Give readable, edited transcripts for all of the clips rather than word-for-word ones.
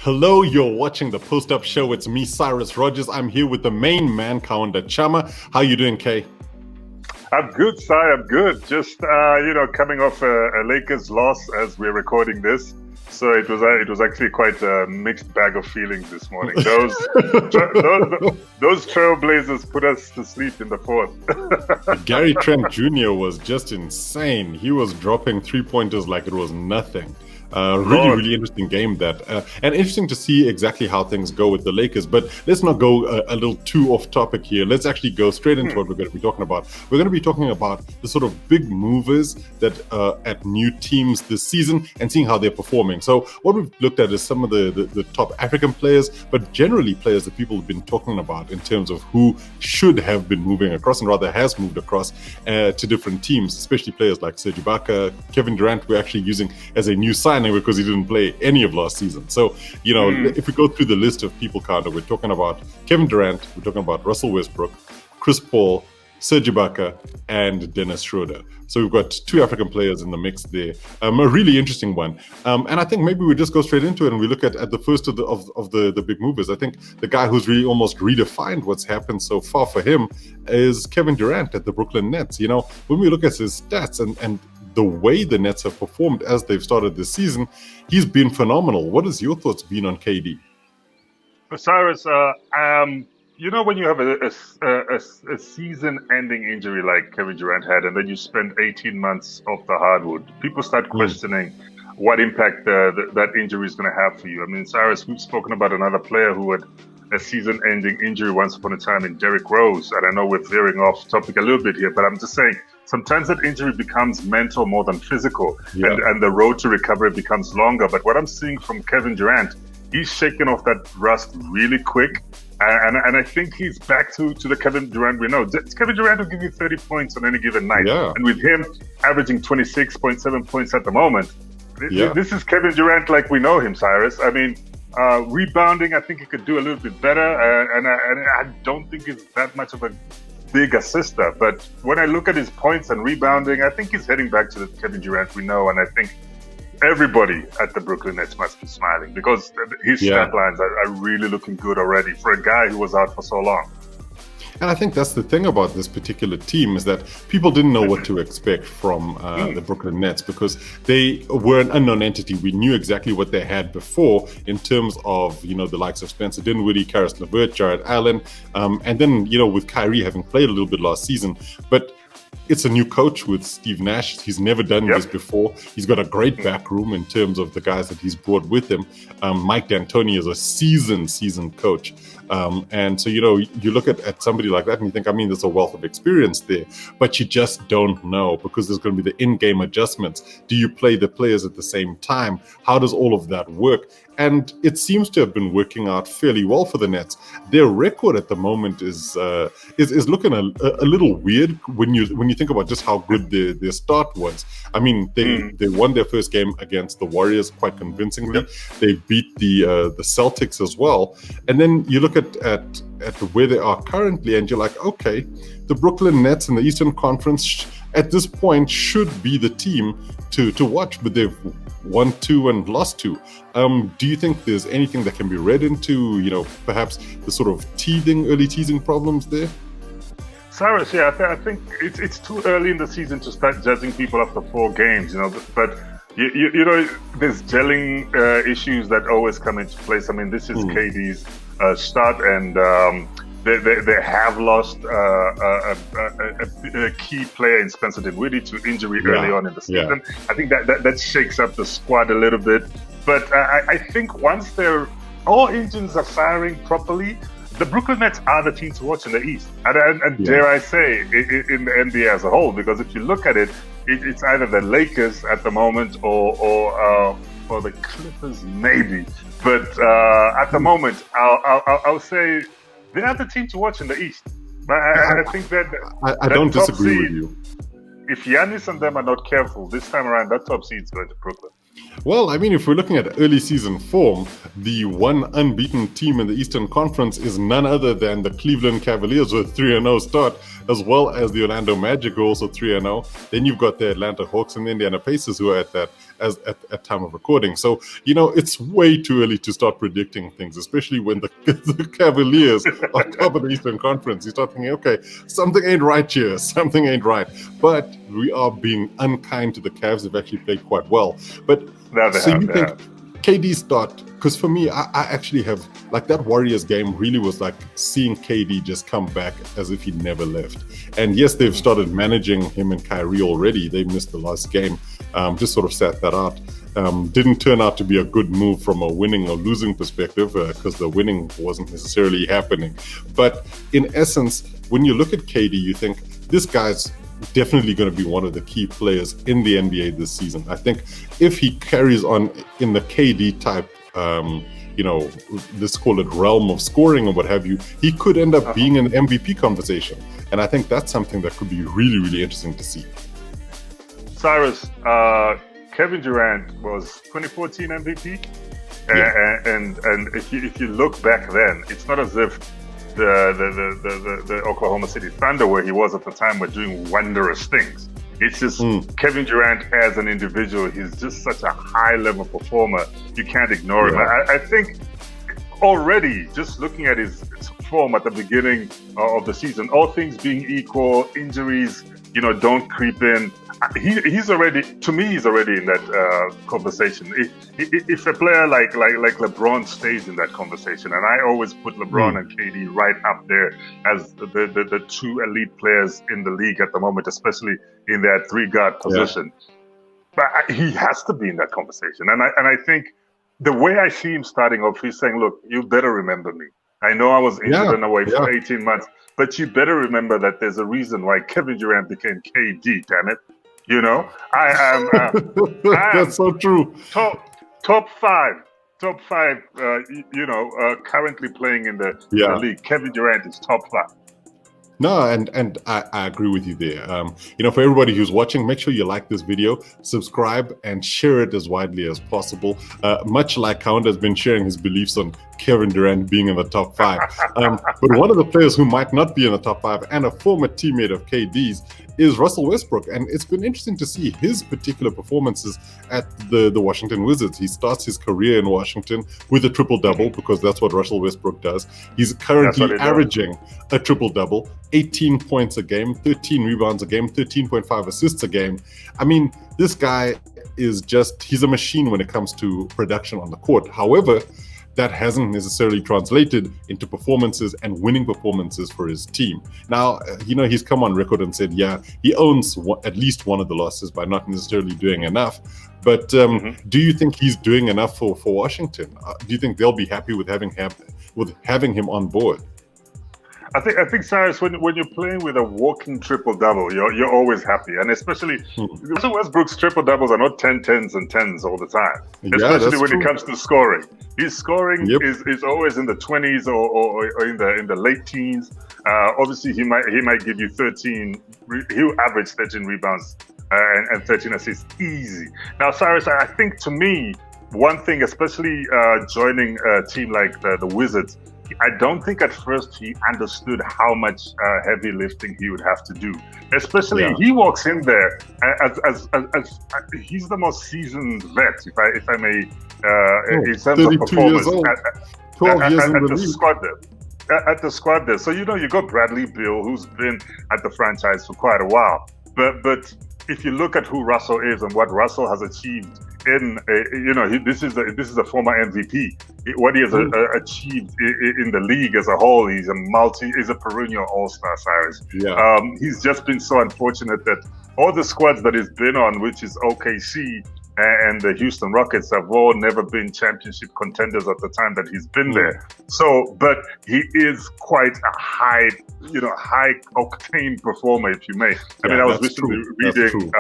Hello, you're watching the Post Up Show. It's me, Cyrus Rogers. I'm here with the main man, Kaunda. Chama, how you doing, Kay? I'm good, Si. I'm good. Just coming off a Lakers loss as we're recording this, so it was actually quite a mixed bag of feelings this morning. Those Trailblazers put us to sleep in the fourth. Gary Trent Jr. was just insane. He was dropping 3-pointers like it was nothing. Really interesting game and interesting to see exactly how things go with the Lakers. But let's not go a little too off topic here. Let's actually go straight into what we're going to be talking about. We're going to be talking about the sort of big movers that at new teams this season and seeing how they're performing. So what we've looked at is some of the top African players, but generally players that people have been talking about in terms of who should have been moving across and rather has moved across to different teams, especially players like Serge Ibaka. Kevin Durant we're actually using as a new signing because he didn't play any of last season. So, if we go through the list of people, Kaunda, we're talking about Kevin Durant, we're talking about Russell Westbrook, Chris Paul, Serge Ibaka, and Dennis Schroder. So we've got two African players in the mix there. A really interesting one. And I think maybe we just go straight into it and we look at the first of the big movers. I think the guy who's really almost redefined what's happened so far for him is Kevin Durant at the Brooklyn Nets. When we look at his stats and the way the Nets have performed as they've started this season, he's been phenomenal. What has your thoughts been on KD? Cyrus, when you have a season-ending injury like Kevin Durant had, and then you spend 18 months off the hardwood, people start questioning what impact that injury is going to have for you. I mean, Cyrus, we've spoken about another player who had a season-ending injury once upon a time in Derrick Rose, and I know we're veering off topic a little bit here, but I'm just saying, sometimes that injury becomes mental more than physical, and the road to recovery becomes longer. But what I'm seeing from Kevin Durant, he's shaking off that rust really quick, and I think he's back to the Kevin Durant we know. Kevin Durant will give you 30 points on any given night, and with him averaging 26.7 points at the moment, this is Kevin Durant like we know him, Cyrus. I mean, rebounding, I think he could do a little bit better, and I don't think it's that much of a big assister, but when I look at his points and rebounding, I think he's heading back to the Kevin Durant we know, and I think everybody at the Brooklyn Nets must be smiling because his stat lines are really looking good already for a guy who was out for so long. And I think that's the thing about this particular team is that people didn't know what to expect from the Brooklyn Nets because they were an unknown entity. We knew exactly what they had before in terms of, the likes of Spencer Dinwiddie, Caris LeVert, Jarrett Allen, and then, with Kyrie having played a little bit last season. But it's a new coach with Steve Nash. He's never done this before. He's got a great back room in terms of the guys that he's brought with him. Mike D'Antoni is a seasoned coach. And so, you look at somebody like that and you think, there's a wealth of experience there, but you just don't know because there's going to be the in-game adjustments. Do you play the players at the same time? How does all of that work? And it seems to have been working out fairly well for the Nets. Their record at the moment is looking a little weird when you think about just how good their start was. They won their first game against the Warriors quite convincingly. They beat the Celtics as well. And then you look at where they are currently, and you're like, okay, the Brooklyn Nets in the Eastern Conference at this point should be the team to watch, but they've won 2 and lost 2. Do you think there's anything that can be read into, perhaps the sort of early teasing problems there? Cyrus, I think it's too early in the season to start judging people after 4 games, but there's gelling issues that always come into place. This is KD's start, and they have lost a key player in Spencer Dinwiddie to injury early on in the season. I think that shakes up the squad a little bit. But I think once all engines are firing properly, the Brooklyn Nets are the team to watch in the East. And dare I say, in the NBA as a whole, because if you look at it, it's either the Lakers at the moment or the Clippers maybe. But at the moment, I'll say they are the team to watch in the East. I think that I don't disagree with you. If Giannis and them are not careful this time around, that top seed is going to Brooklyn. Well, I mean, if we're looking at early season form, the one unbeaten team in the Eastern Conference is none other than the Cleveland Cavaliers with 3-0 start, as well as the Orlando Magic, who are also 3-0. Then you've got the Atlanta Hawks and the Indiana Pacers, who are at that at time of recording. So, it's way too early to start predicting things, especially when the Cavaliers are top of the Eastern Conference. You start thinking, okay, something ain't right here. Something ain't right. But we are being unkind to the Cavs. They've actually played quite well. But you think KD start? Because for me, I actually have, like, that Warriors game really was like seeing KD just come back as if he never left. And yes, they've started managing him and Kyrie already. They missed the last game, just sort of sat that out. Didn't turn out to be a good move from a winning or losing perspective, because the winning wasn't necessarily happening. But in essence, when you look at KD, you think this guy's definitely going to be one of the key players in the NBA this season. I think if he carries on in the KD type, let's call it realm of scoring or what have you, he could end up being in the MVP conversation. And I think that's something that could be really, really interesting to see. Cyrus, Kevin Durant was 2014 MVP. Yeah. And if you look back then, it's not as if the Oklahoma City Thunder, where he was at the time, were doing wondrous things. It's just Kevin Durant as an individual, he's just such a high-level performer. You can't ignore him. I think already, just looking at his form at the beginning of the season, all things being equal, injuries, don't creep in. He's already in that conversation. If a player like LeBron stays in that conversation, and I always put LeBron and KD right up there as the two elite players in the league at the moment, especially in that three-guard position. Yeah. But he has to be in that conversation, and I think the way I see him starting off, he's saying, "Look, you better remember me. I know I was injured and away for 18 months, but you better remember that there's a reason why Kevin Durant became KD. Damn it." I am. That's so true. Top five. Currently playing in the league. Kevin Durant is top 5. No, and I agree with you there. For everybody who's watching, make sure you like this video, subscribe, and share it as widely as possible. Much like Kaunda has been sharing his beliefs on Kevin Durant being in the top 5. But one of the players who might not be in the top 5 and a former teammate of KD's is Russell Westbrook. And it's been interesting to see his particular performances at the Washington Wizards. He starts his career in Washington with a triple-double, because that's what Russell Westbrook does. He's currently averaging a triple-double, 18 points a game, 13 rebounds a game, 13.5 assists a game. I mean, this guy is he's a machine when it comes to production on the court. However, that hasn't necessarily translated into performances and winning performances for his team. Now, he's come on record and said, he owns at least one of the losses by not necessarily doing enough. But do you think he's doing enough for Washington? Do you think they'll be happy with having him on board? I think Cyrus, when you're playing with a walking triple-double, you're always happy. And especially Russell Westbrook's triple-doubles are not 10 10s and 10s all the time. Especially when it comes to scoring. His scoring is always in the 20s or in the late teens. Obviously, he might give you 13. He'll average 13 rebounds and 13 assists easy. Now, Cyrus, I think, to me, one thing, especially joining a team like the Wizards, I don't think at first he understood how much heavy lifting he would have to do. Especially, he walks in there as he's the most seasoned vet, if I may, in terms of performance, 12 years in the squad there. At the squad there. So, you got Bradley Beal, who's been at the franchise for quite a while. But if you look at who Russell is and what Russell has achieved this is a former MVP. What he has achieved in the league as a whole, he's a perennial all-star, Cyrus. Yeah. He's just been so unfortunate that all the squads that he's been on, which is OKC and the Houston Rockets, have all never been championship contenders at the time that he's been there. So, but he is quite a high octane performer, if you may. I was recently reading.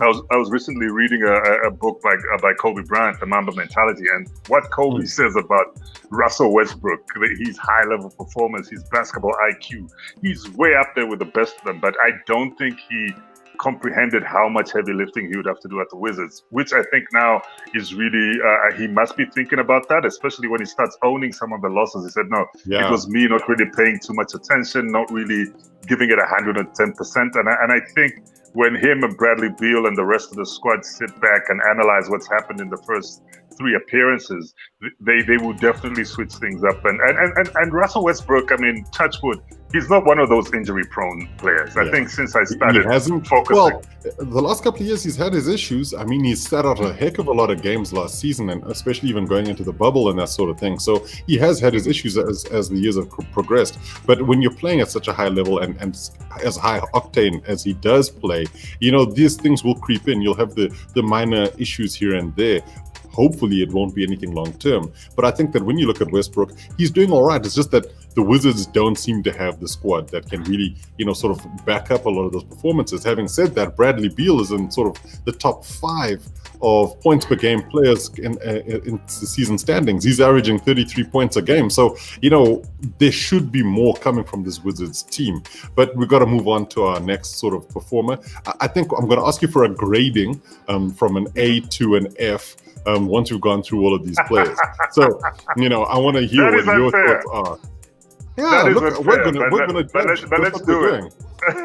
I was recently reading a book by Kobe Bryant, The Mamba Mentality, and what Kobe says about Russell Westbrook, his high-level performance, his basketball IQ, he's way up there with the best of them, but I don't think he comprehended how much heavy lifting he would have to do at the Wizards, which I think now is really, he must be thinking about that, especially when he starts owning some of the losses. He said, no, it was me not really paying too much attention, not really giving it 110%. And I think when him and Bradley Beal and the rest of the squad sit back and analyze what's happened in the first 3 appearances, they will definitely switch things up. And Russell Westbrook, I mean, touch wood, he's not one of those injury-prone players. I think since I started focusing. Well, the last couple of years, he's had his issues. I mean, he's sat out a heck of a lot of games last season, and especially even going into the bubble and that sort of thing. So he has had his issues as the years have progressed. But when you're playing at such a high level and as high octane as he does play, you know, these things will creep in. You'll have the minor issues here and there. Hopefully it won't be anything long term. But I think that when you look at Westbrook, he's doing all right. It's just that the Wizards don't seem to have the squad that can really, you know, sort of back up a lot of those performances. Having said that, Bradley Beal is in sort of the top 5 of points per game players in the season standings. He's averaging 33 points a game. So, you know, there should be more coming from this Wizards team. But we've got to move on to our next sort of performer. I think I'm going to ask you for a grading from an A to an F. Once we've gone through all of these players. So, you know, I want to hear what your thoughts are. Yeah, look, we're gonna judge. But let's do it.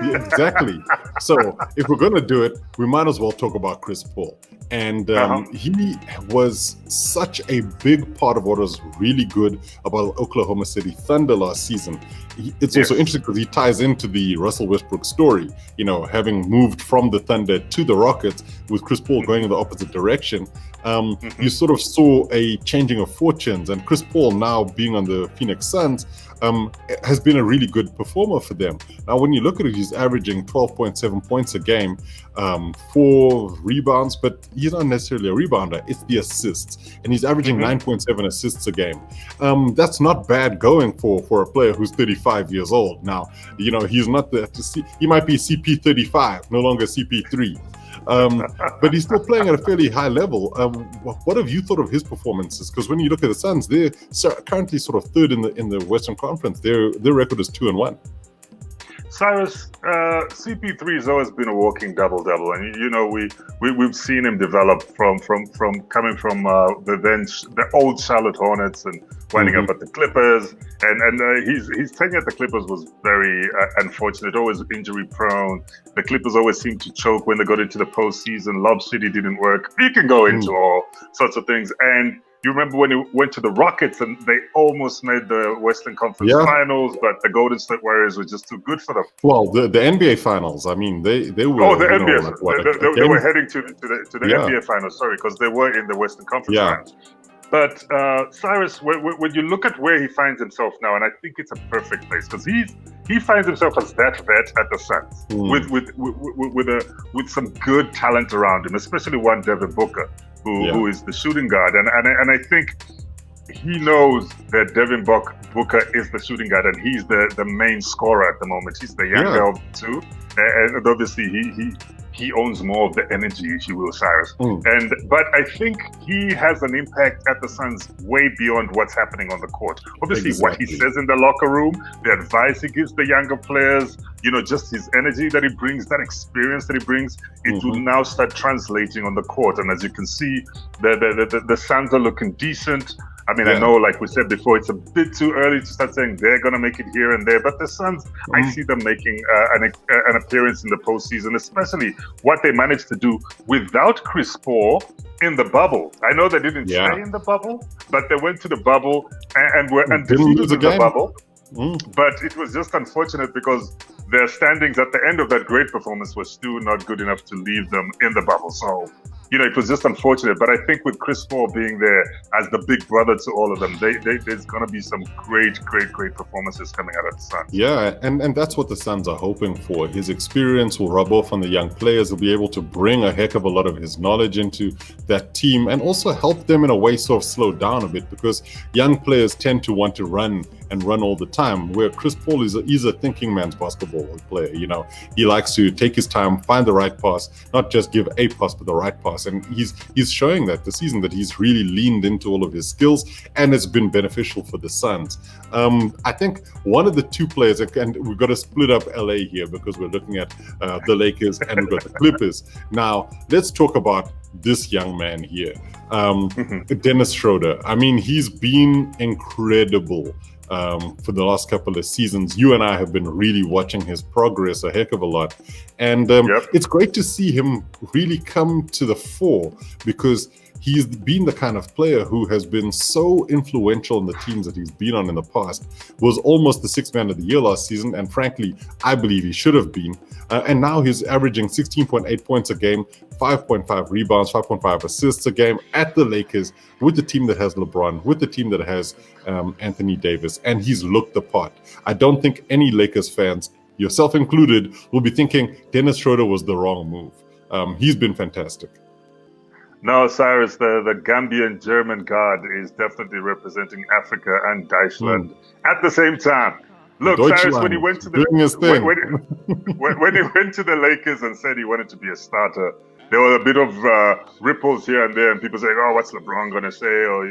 Yeah, exactly. So if we're gonna do it, we might as well talk about Chris Paul. And he was such a big part of what was really good about Oklahoma City Thunder last season. It's also interesting because he ties into the Russell Westbrook story, you know, having moved from the Thunder to the Rockets with Chris Paul going in the opposite direction. You sort of saw a changing of fortunes, and Chris Paul now being on the Phoenix Suns has been a really good performer for them. Now, when you look at it, he's averaging 12.7 points a game, 4 rebounds, but he's not necessarily a rebounder. It's the assists, and he's averaging 9.7 assists a game. That's not bad going for a player who's 35 years old. Now, you know, he's not he might be CP35, no longer CP3. But he's still playing at a fairly high level. What have you thought of his performances? Because when you look at the Suns, they're currently sort of third in the Western Conference. Their record is 2-1. Cyrus, CP3 has always been a walking double-double, and you know we've seen him develop from coming from the old Charlotte Hornets and winding up at the Clippers, and his tenure at the Clippers was very unfortunate, always injury-prone. The Clippers always seemed to choke when they got into the postseason. Lob City didn't work. You can go into all sorts of things, and you remember when he went to the Rockets and they almost made the Western Conference Finals, but the Golden State Warriors were just too good for them. Well, the NBA Finals, I mean, they were. Oh, the NBA. They were heading to the NBA Finals, sorry, because they were in the Western Conference Finals. But Cyrus, when you look at where he finds himself now, and I think it's a perfect place, because he finds himself as that vet at the Suns with some good talent around him, especially one Devin Booker, who is the shooting guard, and I think he knows that Devin Booker is the shooting guard, and he's the main scorer at the moment. He's the younger of the two, and obviously he owns more of the energy, if you will, Cyrus. But I think he has an impact at the Suns way beyond what's happening on the court. Obviously, what he says in the locker room, the advice he gives the younger players, you know, just his energy that he brings, that experience that he brings, it will now start translating on the court. And as you can see, the Suns are looking decent. I mean, I know, like we said before, it's a bit too early to start saying they're going to make it here and there. But the Suns, I see them making an appearance in the postseason, especially what they managed to do without Chris Paul in the bubble. I know they didn't stay in the bubble, but they went to the bubble and were undefeated in the bubble. But it was just unfortunate because their standings at the end of that great performance was still not good enough to leave them in the bubble. So, you know, it was just unfortunate. But I think with Chris Paul being there as the big brother to all of them, there's going to be some great performances coming out of the Suns. Yeah, and that's what the Suns are hoping for. His experience will rub off on the young players. He'll be able to bring a heck of a lot of his knowledge into that team and also help them in a way sort of slow down a bit, because young players tend to want to run all the time, where Chris Paul is a thinking man's basketball player. You know, he likes to take his time, find the right pass, not just give a pass, but the right pass. playoffs, and he's showing that this season that he's really leaned into all of his skills, and it's been beneficial for the Suns. I think one of the two players, and we've got to split up LA here because we're looking at the Lakers and we've got the Clippers. Now, let's talk about this young man here, Dennis Schroder. I mean, he's been incredible for the last couple of seasons. You and I have been really watching his progress a heck of a lot. And it's great to see him really come to the fore, because he's been the kind of player who has been so influential in the teams that he's been on in the past. Was almost the sixth man of the year last season, and frankly, I believe he should have been. And now he's averaging 16.8 points a game, 5.5 rebounds, 5.5 assists a game at the Lakers, with the team that has LeBron, with the team that has Anthony Davis, and he's looked the part. I don't think any Lakers fans, yourself included, will be thinking Dennis Schroder was the wrong move. He's been fantastic. No, Cyrus, the Gambian German guard is definitely representing Africa and Deutschland at the same time. Look, Cyrus, when he went to the when he went to the Lakers and said he wanted to be a starter, there were a bit of ripples here and there, and people saying, "Oh, what's LeBron gonna say?" Or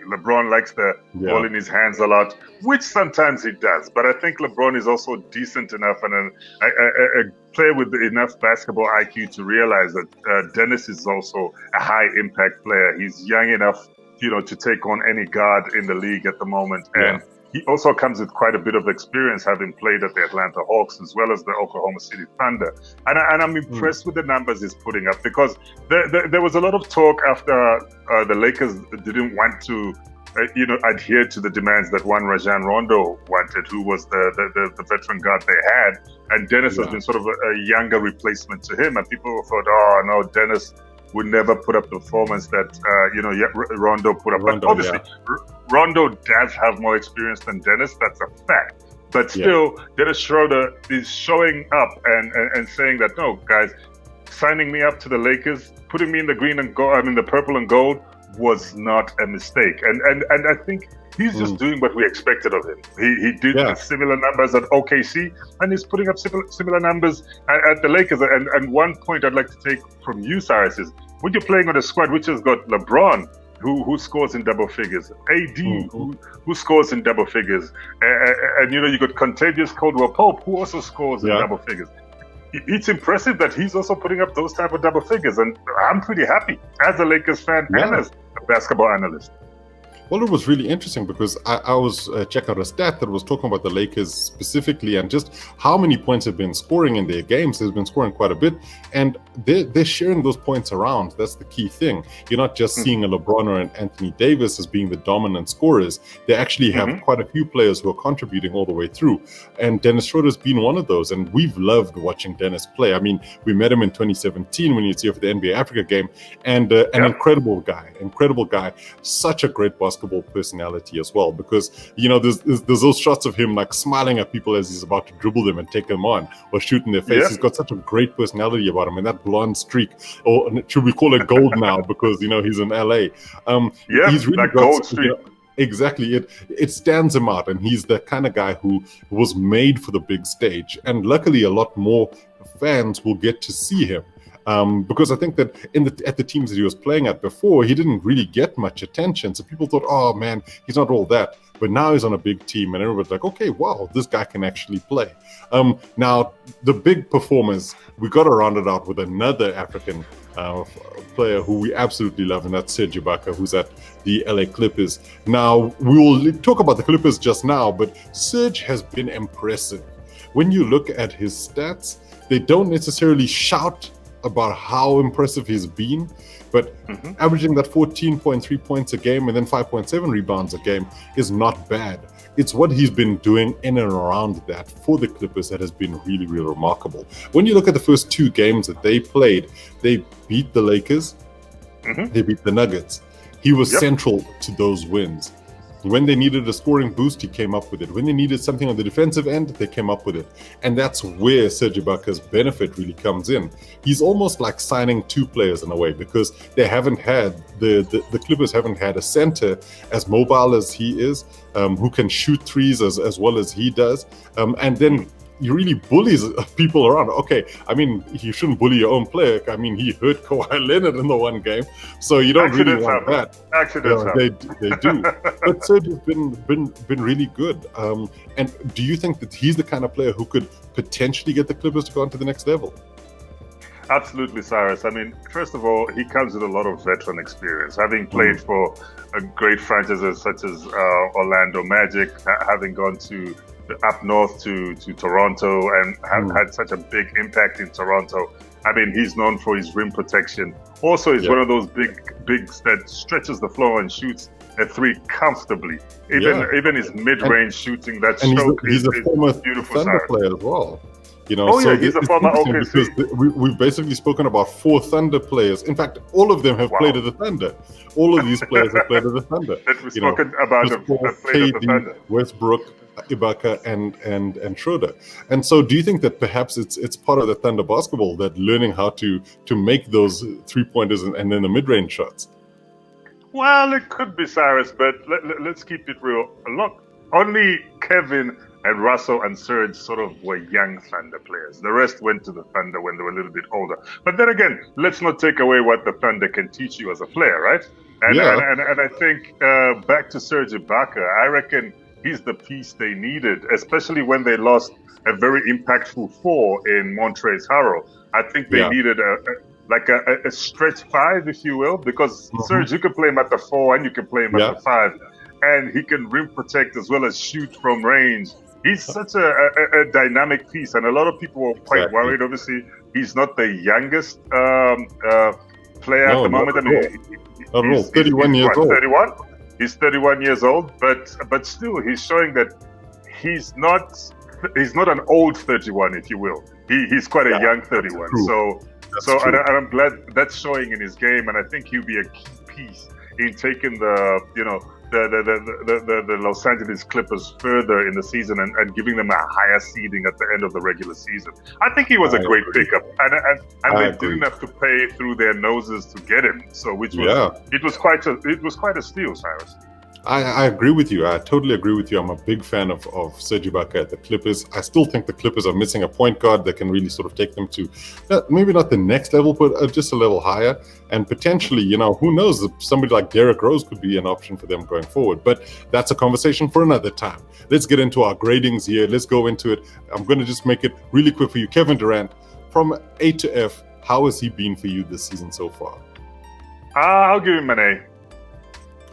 LeBron likes the ball in his hands a lot, which sometimes he does. But I think LeBron is also decent enough and a player with enough basketball IQ to realize that Dennis is also a high impact player. He's young enough, to take on any guard in the league at the moment, and he also comes with quite a bit of experience, having played at the Atlanta Hawks as well as the Oklahoma City Thunder. And I'm impressed with the numbers he's putting up, because there was a lot of talk after the Lakers didn't want to, adhere to the demands that one Rajon Rondo wanted, who was the veteran guard they had. And Dennis has been sort of a younger replacement to him. And people thought, oh, no, Dennis would never put up the performance that Rondo put up. But obviously, Rondo does have more experience than Dennis. That's a fact. But still, Dennis Schroder is showing up and saying that, no, guys, signing me up to the Lakers, putting me in the green and gold, the purple and gold, was not a mistake. And I think he's just doing what we expected of him. He did similar numbers at OKC, and he's putting up similar numbers at the Lakers. And one point I'd like to take from you, Cyrus, is when you're playing on a squad which has got LeBron, who scores in double figures, AD, who scores in double figures, and you got Contavious Caldwell-Pope, who also scores in double figures. It's impressive that he's also putting up those type of double figures, and I'm pretty happy as a Lakers fan and as a basketball analyst. Well, it was really interesting because I was checking out a stat that was talking about the Lakers specifically and just how many points have been scoring in their games. They've been scoring quite a bit, and they're sharing those points around. That's the key thing. You're not just seeing a LeBron or an Anthony Davis as being the dominant scorers. They actually have quite a few players who are contributing all the way through, and Dennis Schroder's been one of those, and we've loved watching Dennis play. I mean, we met him in 2017 when he was here for the NBA Africa game, and an incredible guy, such a great basketball personality as well, because there's those shots of him like smiling at people as he's about to dribble them and take them on or shoot in their face. He's got such a great personality about him, and that blonde streak, or should we call it gold now, because he's in LA. He's really that gold streak. Exactly, it stands him out, and he's the kind of guy who was made for the big stage, and luckily a lot more fans will get to see him. Because I think that at the teams that he was playing at before, he didn't really get much attention. So people thought, oh man, he's not all that. But now he's on a big team, and everybody's like, okay, wow, this guy can actually play. Now, the big performers, we got to round it out with another African player who we absolutely love, and that's Serge Ibaka, who's at the LA Clippers. Now, we will talk about the Clippers just now, but Serge has been impressive. When you look at his stats, they don't necessarily shout about how impressive he's been, but averaging that 14.3 points a game and then 5.7 rebounds a game is not bad. It's what he's been doing in and around that for the Clippers that has been really, really remarkable. When you look at the first two games that they played, they beat the Lakers, they beat the Nuggets. He was central to those wins. When they needed a scoring boost, he came up with it. When they needed something on the defensive end, they came up with it. And that's where Serge Ibaka's benefit really comes in. He's almost like signing two players in a way, because they haven't had, the Clippers haven't had a center as mobile as he is, who can shoot threes as well as he does. And then he really bullies people around. Okay, I mean, you shouldn't bully your own player. I mean, he hurt Kawhi Leonard in the one game, so you don't really want that. They do. But Serge has been really good. And do you think that he's the kind of player who could potentially get the Clippers to go on to the next level? Absolutely, Cyrus. I mean, first of all, he comes with a lot of veteran experience, having played for great franchises such as Orlando Magic, having gone to up north to Toronto and have had such a big impact in Toronto. I mean, he's known for his rim protection. Also, he's one of those bigs that stretches the floor and shoots a three comfortably. Even his mid-range shooting, that stroke he's a former beautiful. Thunder player as well. You know, he's a former OKC. Because we've basically spoken about 4 Thunder players. In fact, all of them have played at the Thunder. All of these players have played at the Thunder. That we've spoken about have played at the Thunder. Westbrook, Ibaka, and Schroder. And so, do you think that perhaps it's part of the Thunder basketball, that learning how to make those 3-pointers and then the mid-range shots? Well, it could be, Cyrus, but let's keep it real. Look, only Kevin and Russell and Serge sort of were young Thunder players. The rest went to the Thunder when they were a little bit older. But then again, let's not take away what the Thunder can teach you as a player, right? And I think back to Serge Ibaka, I reckon he's the piece they needed, especially when they lost a very impactful 4 in Montrezl Harrell. I think they needed a stretch 5, if you will, because Serge, you can play him at the 4 and you can play him at the 5. And he can rim protect as well as shoot from range. He's such a dynamic piece, and a lot of people were quite worried. Obviously, he's not the youngest player at the moment. I mean, he's 31 years old. 31. He's 31 years old, but still, he's showing that he's not an old 31, if you will. He's quite a young 31. And I'm glad that's showing in his game, and I think he'll be a key piece in taking the Los Angeles Clippers further in the season and giving them a higher seeding at the end of the regular season. I think he was a great pickup, and they didn't have to pay through their noses to get him. So it was quite a steal, Cyrus. I agree with you. I totally agree with you. I'm a big fan of Serge Ibaka at the Clippers. I still think the Clippers are missing a point guard that can really sort of take them to maybe not the next level, but just a level higher. And potentially, who knows, somebody like Derrick Rose could be an option for them going forward. But that's a conversation for another time. Let's get into our gradings here. Let's go into it. I'm going to just make it really quick for you. Kevin Durant, from A to F, how has he been for you this season so far? I'll give him an A.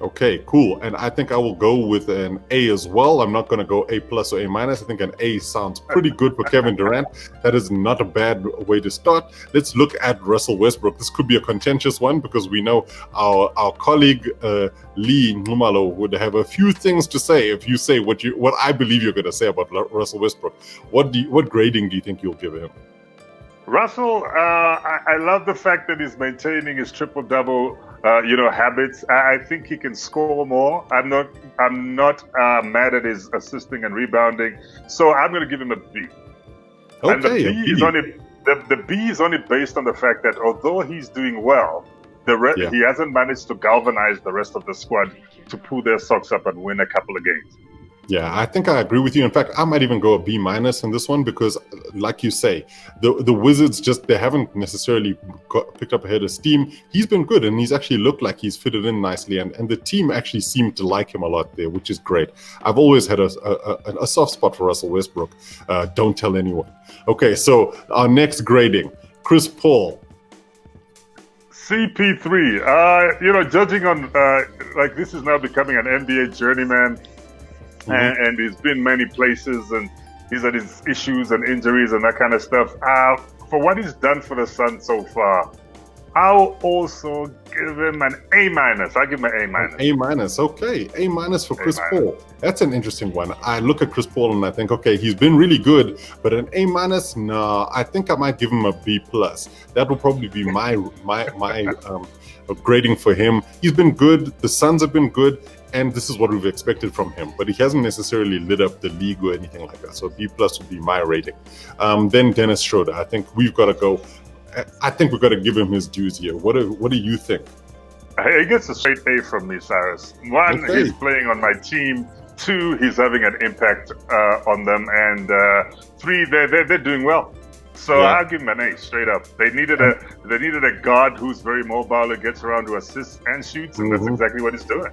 Okay, cool. And I think I will go with an A as well. I'm not going to go A+ or A-. I think an A sounds pretty good for Kevin Durant. That is not a bad way to start. Let's look at Russell Westbrook. This could be a contentious one because we know our colleague Lee Ngumalo would have a few things to say if you say what I believe you're going to say about Russell Westbrook. What grading do you think you'll give him? Russell, I love the fact that he's maintaining his triple-double habits. I think he can score more. I'm not mad at his assisting and rebounding, so I'm going to give him a B. Okay, and the B is only based on the fact that although he's doing well, he hasn't managed to galvanize the rest of the squad to pull their socks up and win a couple of games. Yeah, I think I agree with you. In fact, I might even go a B- in this one because, like you say, the Wizards they haven't necessarily picked up a head of steam. He's been good, and he's actually looked like he's fitted in nicely, and the team actually seemed to like him a lot there, which is great. I've always had a soft spot for Russell Westbrook. Don't tell anyone. Okay, so our next grading, Chris Paul. CP3. Judging on this is now becoming an NBA journeyman. And he's been many places, and he's had his issues and injuries and that kind of stuff. For what he's done for the Suns so far, I'll also give him an A-. I'll give him an A-. A-, okay. A- for Chris Paul. That's an interesting one. I look at Chris Paul and I think, okay, he's been really good, but an A-, no, I think I might give him a B+. That will probably be my grading for him. He's been good. The Suns have been good. And this is what we've expected from him, but he hasn't necessarily lit up the league or anything like that. So B+ would be my rating. Then Dennis Schroder. I think we've got to go. I think we've got to give him his dues here. What do you think? He gets a straight A from me, Cyrus. One, he's playing on my team. 2, he's having an impact on them, and 3, they're doing well. So Yeah. I'll give him an A straight up. They needed a guard who's very mobile, who gets around, who assists and shoots, and that's exactly what he's doing.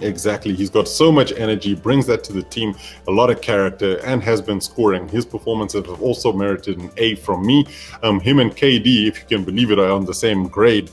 Exactly. He's got so much energy, brings that to the team, a lot of character, and has been scoring. His performances have also merited an A from me. Him and KD, if you can believe it, are on the same grade.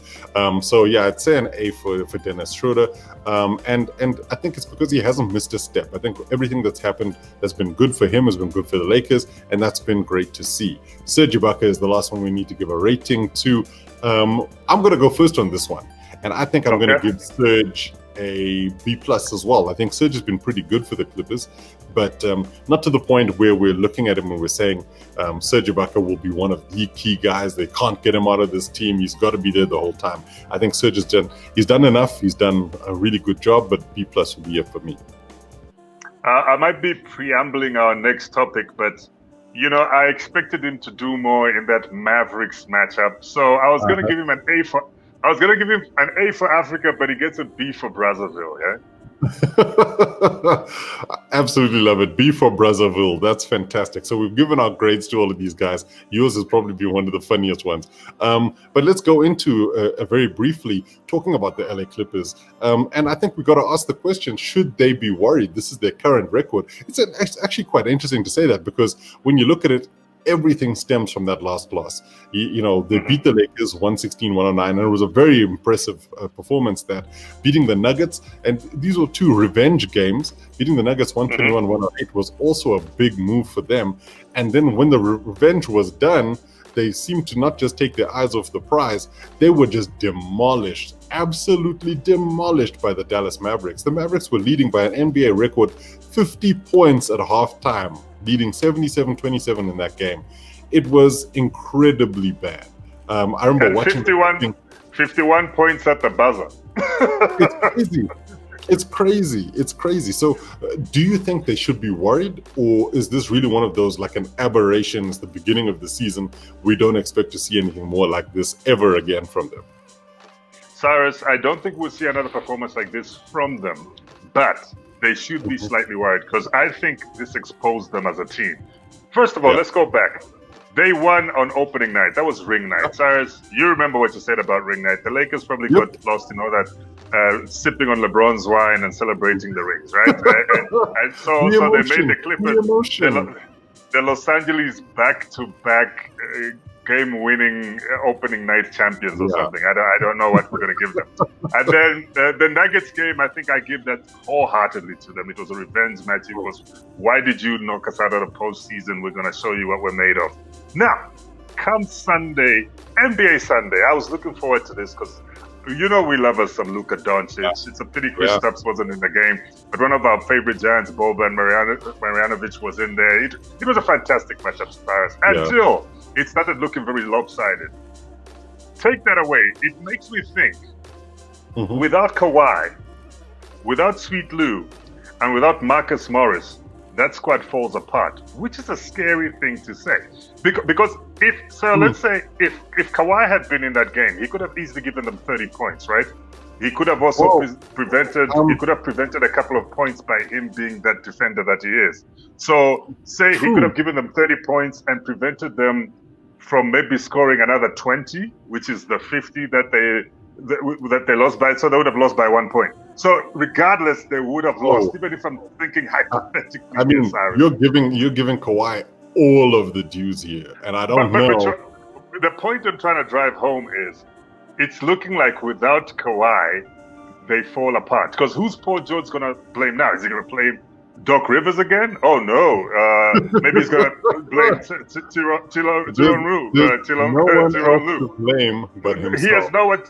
So yeah, I'd say an A for Dennis Schroder. And I think it's because he hasn't missed a step. I think everything that's happened has been good for him, has been good for the Lakers, and that's been great to see. Serge Ibaka is the last one we need to give a rating to. I'm going to go first on this one. And I think I'm going to give Serge a B+ as well. I think Serge has been pretty good for the Clippers, but not to the point where we're looking at him and we're saying Serge Ibaka will be one of the key guys. They can't get him out of this team. He's got to be there the whole time. I think Serge he's done enough. He's done a really good job, but B+ would be it for me. I might be preambling our next topic, but I expected him to do more in that Mavericks matchup. So I was going to give him an A for. I was going to give him an A for Africa, but he gets a B for Brazzaville, yeah? Absolutely love it. B for Brazzaville. That's fantastic. So we've given our grades to all of these guys. Yours has probably been one of the funniest ones. But let's go into very briefly talking about the LA Clippers. And I think we've got to ask the question, should they be worried? This is their current record. It's actually quite interesting to say that, because when you look at it, everything stems from that last loss. They beat the Lakers 116-109, and it was a very impressive performance, that beating the Nuggets, and these were 2 revenge games. Beating the Nuggets 121-108 was also a big move for them. And then when the revenge was done, they seemed to not just take their eyes off the prize, they were just demolished, absolutely demolished by the Dallas Mavericks. The Mavericks were leading by an NBA record 50 points at halftime, leading 77-27 in that game. It was incredibly bad. I remember watching 51 points at the buzzer. It's crazy. So do you think they should be worried, or is this really one of those, like an aberration? It's the beginning of the season. We don't expect to see anything more like this ever again from them. Cyrus, I don't think we'll see another performance like this from them, but they should be slightly worried, because I think this exposed them as a team. First of all, let's go back. They won on opening night. That was ring night. Cyrus, you remember what you said about ring night. The Lakers probably got lost in all that sipping on LeBron's wine and celebrating the rings, right? and so they made the Clippers, the Los Angeles back-to-back game-winning opening night champions or something. I don't know what we're going to give them. And then the Nuggets game, I think I give that wholeheartedly to them. It was a revenge match. It was, why did you knock us out of the postseason? We're going to show you what we're made of. Now, come Sunday, NBA Sunday, I was looking forward to this because we love us some Luka Doncic. It's a pity Kristaps wasn't in the game, but one of our favorite giants, Boban Marjanovic, was in there. It was a fantastic matchup, Cyrus, until it started looking very lopsided. Take that away. It makes me think, without Kawhi, without Sweet Lou, and without Marcus Morris, that squad falls apart, which is a scary thing to say. Because let's say if Kawhi had been in that game, he could have easily given them 30 points, right? He could have also prevented a couple of points by him being that defender that he is. So say he could have given them 30 points and prevented them from maybe scoring another 20, which is the 50 that they lost by. So they would have lost by 1 point. So regardless, they would have lost, even if I'm thinking hypothetically. I mean, you're giving Kawhi all of the dues here, and I don't know. The point I'm trying to drive home is, it's looking like without Kawhi, they fall apart. Because who's Paul George going to blame now? Is he going to blame Doc Rivers again? Oh no, maybe he's going to blame Tyronn Lue. To blame but himself. He has no one.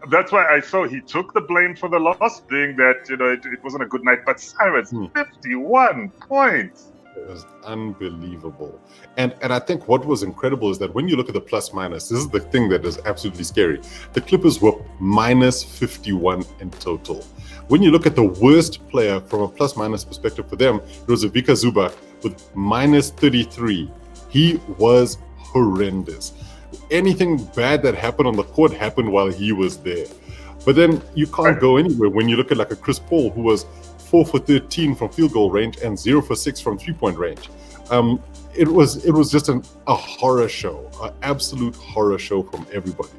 That's why I saw he took the blame for the loss, being that it wasn't a good night. But Cyrus, 51 points. It was unbelievable. And I think what was incredible is that when you look at the plus minus, this is the thing that is absolutely scary. The Clippers were minus 51 in total. When you look at the worst player from a plus minus perspective for them, it was Ivica Zubac with minus 33. He was horrendous. Anything bad that happened on the court happened while he was there. But then you can't go anywhere when you look at like a Chris Paul, who was 4 for 13 from field goal range and 0 for 6 from 3-point range. It was just a horror show, an absolute horror show from everybody.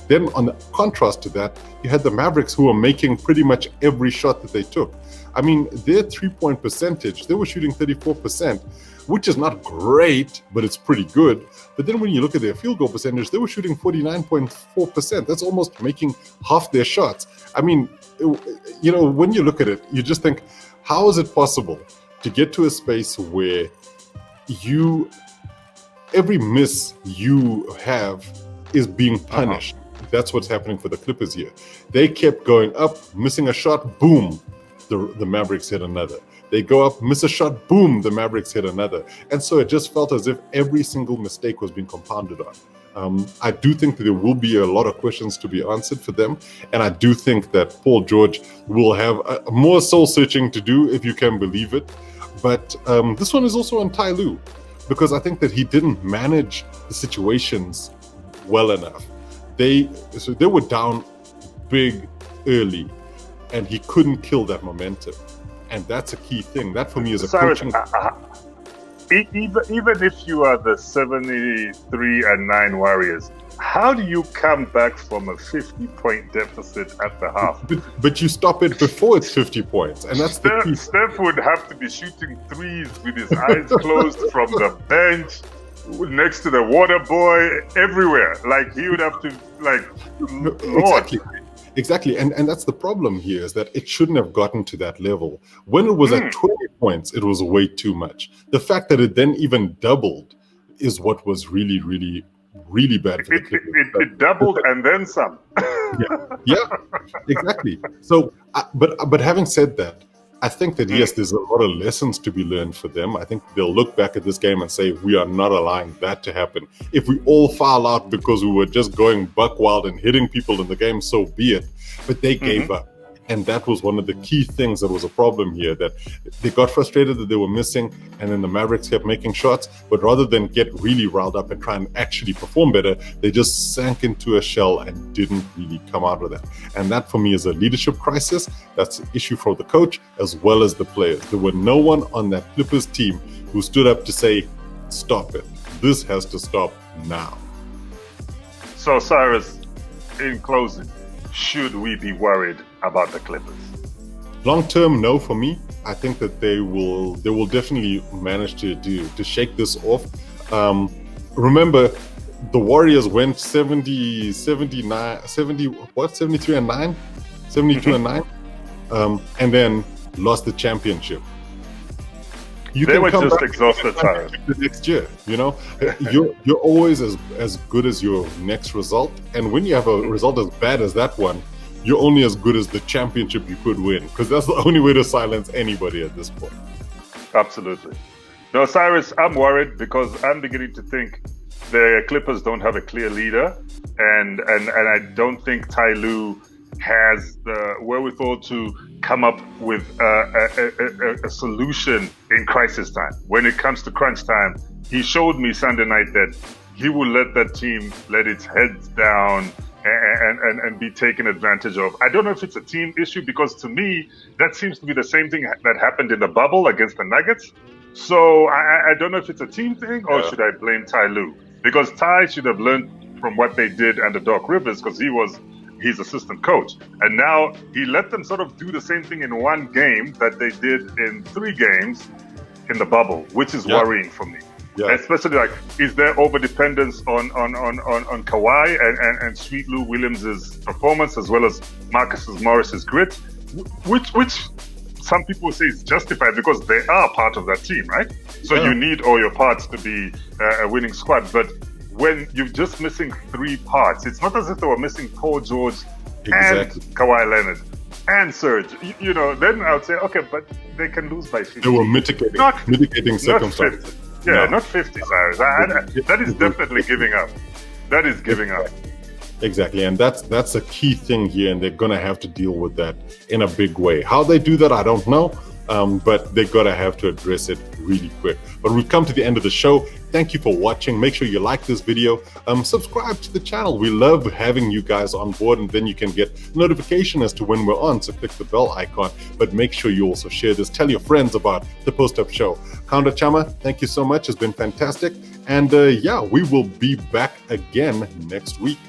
Then on the contrast to that, you had the Mavericks, who were making pretty much every shot that they took. I mean, their 3-point percentage, they were shooting 34%, which is not great, but it's pretty good. But then when you look at their field goal percentage, they were shooting 49.4%. That's almost making half their shots. I mean, when you look at it, you just think, how is it possible to get to a space where every miss you have is being punished? That's what's happening for the Clippers here. They kept going up, missing a shot, boom, the Mavericks hit another. They go up, miss a shot, boom, the Mavericks hit another. And so it just felt as if every single mistake was being compounded on. I do think that there will be a lot of questions to be answered for them. And I do think that Paul George will have more soul searching to do, if you can believe it. But this one is also on Ty Lue, because I think that he didn't manage the situations well enough. They were down big early, and he couldn't kill that momentum. And that's a key thing. That for me is a Cyrus, coaching. Even if you are the 73-9 Warriors, how do you come back from a 50-point deficit at the half? But you stop it before it's 50 points, and that's the key. Steph would have to be shooting threes with his eyes closed from the bench, next to the water boy, everywhere. Like, he would have to, Lord. Exactly. And that's the problem here, is that it shouldn't have gotten to that level. When it was at 20 points, it was way too much. The fact that it then even doubled is what was really, really, really bad for the Clippers. It doubled and then some. Yeah, exactly. So, but having said that, I think that, yes, there's a lot of lessons to be learned for them. I think they'll look back at this game and say, we are not allowing that to happen. If we all foul out because we were just going buck wild and hitting people in the game, so be it. But they gave up. And that was one of the key things that was a problem here, that they got frustrated that they were missing, and then the Mavericks kept making shots. But rather than get really riled up and try and actually perform better, they just sank into a shell and didn't really come out of that. And that for me is a leadership crisis. That's an issue for the coach as well as the players. There were no one on that Clippers team who stood up to say, stop it. This has to stop now. So, Cyrus, in closing, should we be worried about the Clippers? Long term, no for me. I think that they will definitely manage to shake this off. Remember, the Warriors went 73 and 9, 72 and 9, and then lost the championship. They were just exhausted, Cyrus. The next year, you're always as good as your next result, and when you have a result as bad as that one, you're only as good as the championship you could win, because that's the only way to silence anybody at this point. Absolutely. No, Cyrus, I'm worried because I'm beginning to think the Clippers don't have a clear leader, and I don't think Ty Lue has the wherewithal to come up with a solution in crisis time. When it comes to crunch time, he showed me Sunday night that he will let that team let its heads down and be taken advantage of. I don't know if it's a team issue, because to me, that seems to be the same thing that happened in the bubble against the Nuggets. So I don't know if it's a team thing, or should I blame Ty Lue? Because Ty should have learned from what they did under Doc Rivers, because he was his assistant coach. And now he let them sort of do the same thing in one game that they did in 3 games in the bubble, which is worrying for me. Yeah. Especially, is there overdependence on Kawhi and Sweet Lou Williams' performance, as well as Marcus Morris's grit, which some people say is justified because they are part of that team, right? So you need all your parts to be a winning squad. But when you're just missing 3 parts, it's not as if they were missing Paul George and Kawhi Leonard and Serge. Then I would say, okay, but they can lose by 50. They were mitigating circumstances. Not 50, Cyrus. That is definitely giving up. That is giving up. Exactly, and that's a key thing here, and they're going to have to deal with that in a big way. How they do that, I don't know. but they gotta have to address it really quick. But we've come to the end of the show. Thank you for watching. Make sure you like this video. Subscribe to the channel. We love having you guys on board, and then you can get notification as to when we're on. So click the bell icon. But make sure you also share this. Tell your friends about the Post Up Show. Kaunda, Chama, thank you so much. It's been fantastic. And yeah, we will be back again next week.